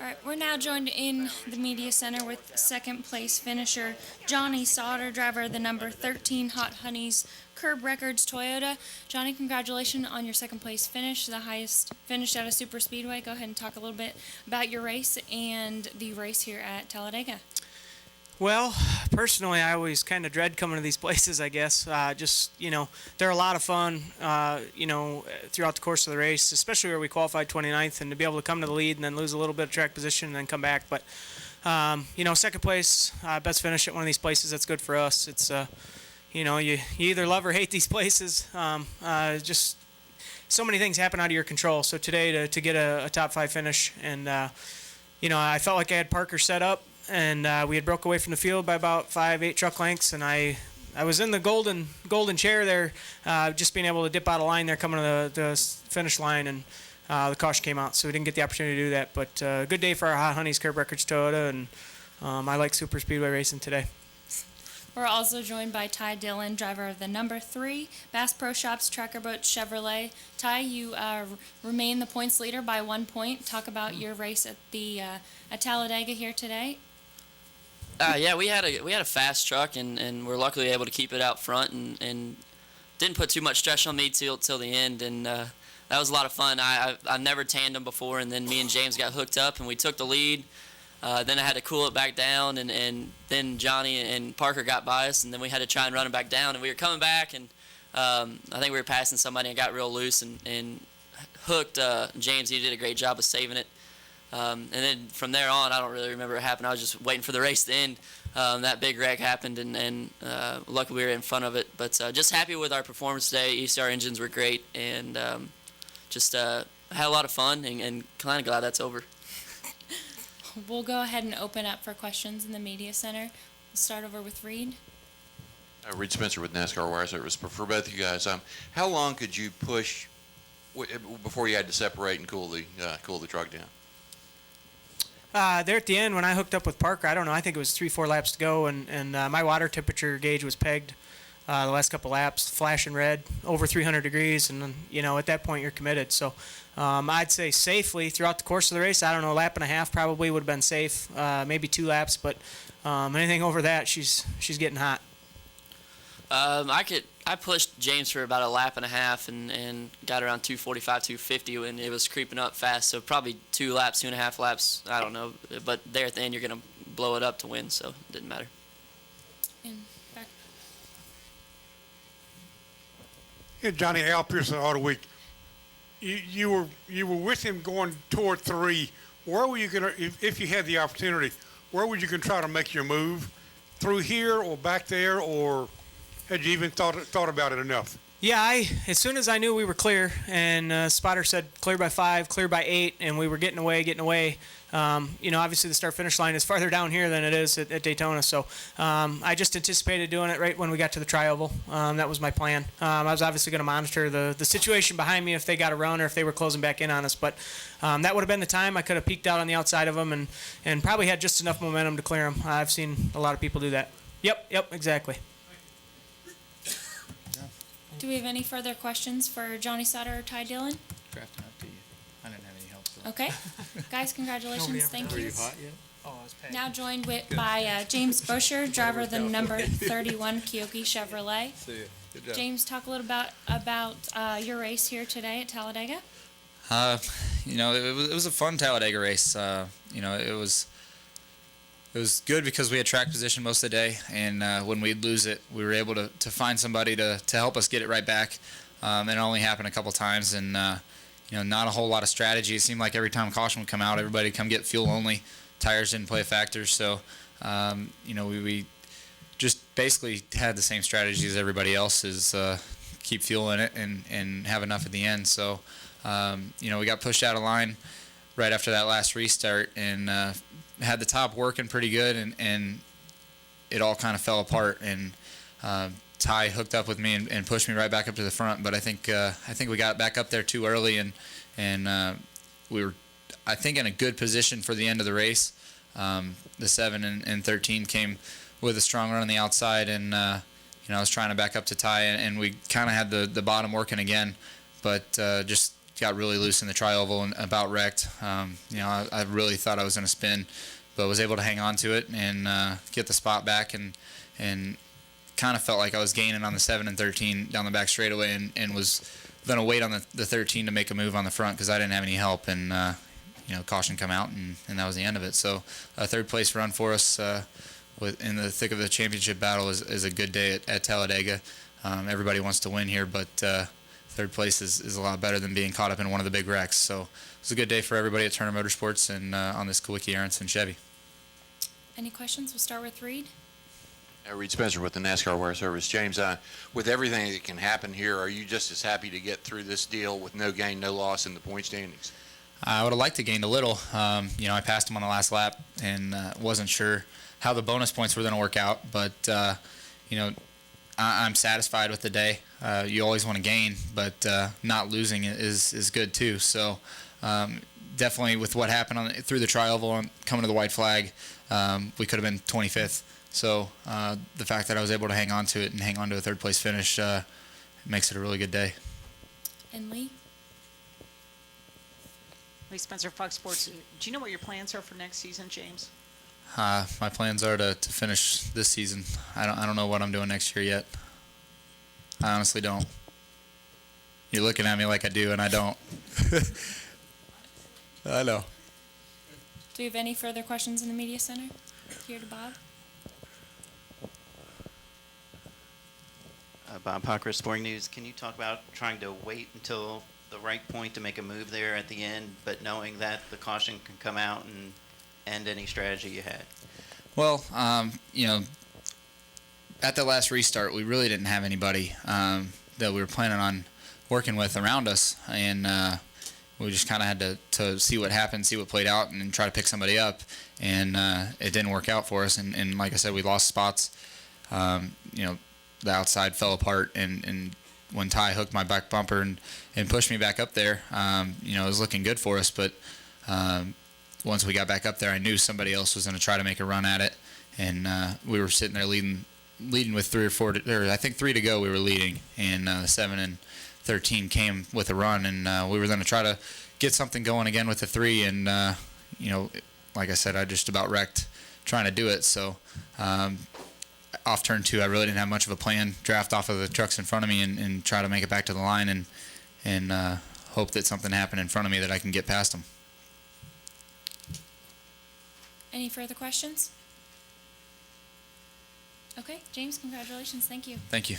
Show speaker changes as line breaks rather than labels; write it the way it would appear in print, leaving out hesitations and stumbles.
All right, we're now joined in the media center with second place finisher Johnny Sauter, driver of the number 13 Hot Honeys Curb Records Toyota. Johnny, congratulations on your second place finish, the highest finish at a super speedway. Go ahead and talk a little bit about your race and the race here at Talladega.
Well, personally, I always kind of dread coming to these places, I guess. They're a lot of fun, throughout the course of the race, especially where we qualified 29th, and to be able to come to the lead and then lose a little bit of track position and then come back. But, second place, best finish at one of these places, that's good for us. It's, you either love or hate these places. Just so many things happen out of your control. So today to get a top 5 finish, and, I felt like I had Parker set up. And we had broke away from the field by about 5-8 truck lengths, and I was in the golden chair there, just being able to dip out of line there coming to the finish line, and the caution came out, so we didn't get the opportunity to do that. But good day for our Hot Honeys Curb Records Toyota, and I like super speedway racing today.
We're also joined by Ty Dillon, driver of the number 3 Bass Pro Shops Tracker Boat Chevrolet. Ty, you remain the points leader by 1 point. Talk about your race at the at Talladega here today.
Yeah, we had a fast truck, and we're luckily able to keep it out front, and didn't put too much stress on me till the end, and that was a lot of fun. I've never tandem before, and then me and James got hooked up, and we took the lead. Then I had to cool it back down, and then Johnny and Parker got by us, and then we had to try and run it back down, and we were coming back, and I think we were passing somebody and got real loose and hooked James. He did a great job of saving it. And then from there on, I don't really remember what happened. I was just waiting for the race to end. That big wreck happened, and luckily we were in front of it. But just happy with our performance today. ECR engines were great, and just had a lot of fun, and kind of glad that's over.
We'll go ahead and open up for questions in the media center. We'll start over with Reed.
Reed Spencer with NASCAR Wire Service. For both of you guys, how long could you push before you had to separate and cool the truck down?
There at the end, when I hooked up with Parker, I don't know, I think it was 3-4 laps to go, and my water temperature gauge was pegged the last couple laps, flashing red, over 300 degrees, and at that point you're committed. So I'd say safely throughout the course of the race, I don't know, a lap and a half probably would have been safe, maybe 2 laps, but anything over that, she's getting hot.
I pushed James for about a lap and a half and got around 245, 250 when it was creeping up fast. So probably 2 laps, 2.5 laps. I don't know. But there at the end, you're going to blow it up to win, so it didn't matter.
And back.
Yeah, Johnny, Al Pearson, Auto Week. You were with him going toward 3. Where were you going to, if you had the opportunity, where would you going to try to make your move? Through here or back there, or had you even thought about it enough?
Yeah, as soon as I knew we were clear, and spotter said clear by 5, clear by 8, and we were getting away. Obviously the start-finish line is farther down here than it is at Daytona, so I just anticipated doing it right when we got to the tri-oval. That was my plan. I was obviously going to monitor the situation behind me if they got a run or if they were closing back in on us, but that would have been the time I could have peeked out on the outside of them and probably had just enough momentum to clear them. I've seen a lot of people do that. Yep, exactly.
Do we have any further questions for Johnny Sauter or Ty Dillon?
Drafting up to you. I didn't have any help. So.
Okay. Guys, congratulations. Thank you.
Were you hot yet? Oh, I was paying.
Now joined by James Buescher, driver of the number 31 Kyoki Chevrolet.
See you. Good job.
James, talk a little about your race here today at Talladega.
It was a fun Talladega race. It was good because we had track position most of the day, and when we'd lose it, we were able to find somebody to help us get it right back. And it only happened a couple times, and not a whole lot of strategy. It seemed like every time caution would come out, everybody would come get fuel only. Tires didn't play a factor, so we just basically had the same strategy as everybody else: is keep fuel in it and have enough at the end. So we got pushed out of line right after that last restart, and had the top working pretty good, and it all kind of fell apart, and Ty hooked up with me and pushed me right back up to the front. But I think we got back up there too early, and we were, I think, in a good position for the end of the race. The 7 and 13 came with a strong run on the outside, and I was trying to back up to Ty, and we kind of had the bottom working again, but just got really loose in the tri-oval and about wrecked. I really thought I was going to spin, but was able to hang on to it and get the spot back, and kind of felt like I was gaining on the 7 and 13 down the back straightaway, and was going to wait on the 13 to make a move on the front because I didn't have any help, and caution come out, and that was the end of it. So a third place run for us in the thick of the championship battle is a good day at Talladega. Everybody wants to win here, but third place is a lot better than being caught up in one of the big wrecks. So it was a good day for everybody at Turner Motorsports and on this Kawicki Aronson Chevy.
Any questions? We'll start with Reed.
Reed Spencer with the NASCAR Wire Service. James, with everything that can happen here, are you just as happy to get through this deal with no gain, no loss in the point standings?
I would have liked to gain a little. I passed him on the last lap and wasn't sure how the bonus points were going to work out. But, I'm satisfied with the day. You always want to gain, but not losing is good too. So definitely with what happened through the tri-oval and coming to the white flag, we could have been 25th. So the fact that I was able to hang on to it and hang on to a third place finish makes it a really good day.
And Lee?
Lee Spencer, Fox Sports. Do you know what your plans are for next season, James?
My plans are to finish this season. I don't know what I'm doing next year yet. I honestly don't. You're looking at me like I do, and I don't. I know.
Do we have any further questions in the media center? Here to Bob.
Bob Parker, Sporting News. Can you talk about trying to wait until the right point to make a move there at the end, but knowing that the caution can come out and end any strategy you had?
Well, at the last restart, we really didn't have anybody that we were planning on working with around us, and we just kind of had to see what happened, see what played out, and try to pick somebody up, and it didn't work out for us, and like I said, we lost spots. The outside fell apart, and when Ty hooked my back bumper and pushed me back up there, it was looking good for us, but once we got back up there, I knew somebody else was going to try to make a run at it, and we were sitting there leading with 3 or 4, I think 3 to go. We were leading, and 7 and 13 came with a run, and we were going to try to get something going again with the 3, and like I said, I just about wrecked trying to do it. So off turn 2, I really didn't have much of a plan. Draft off of the trucks in front of me and try to make it back to the line, and hope that something happened in front of me that I can get past them.
Any further questions? Okay, James, congratulations. Thank you.
Thank you.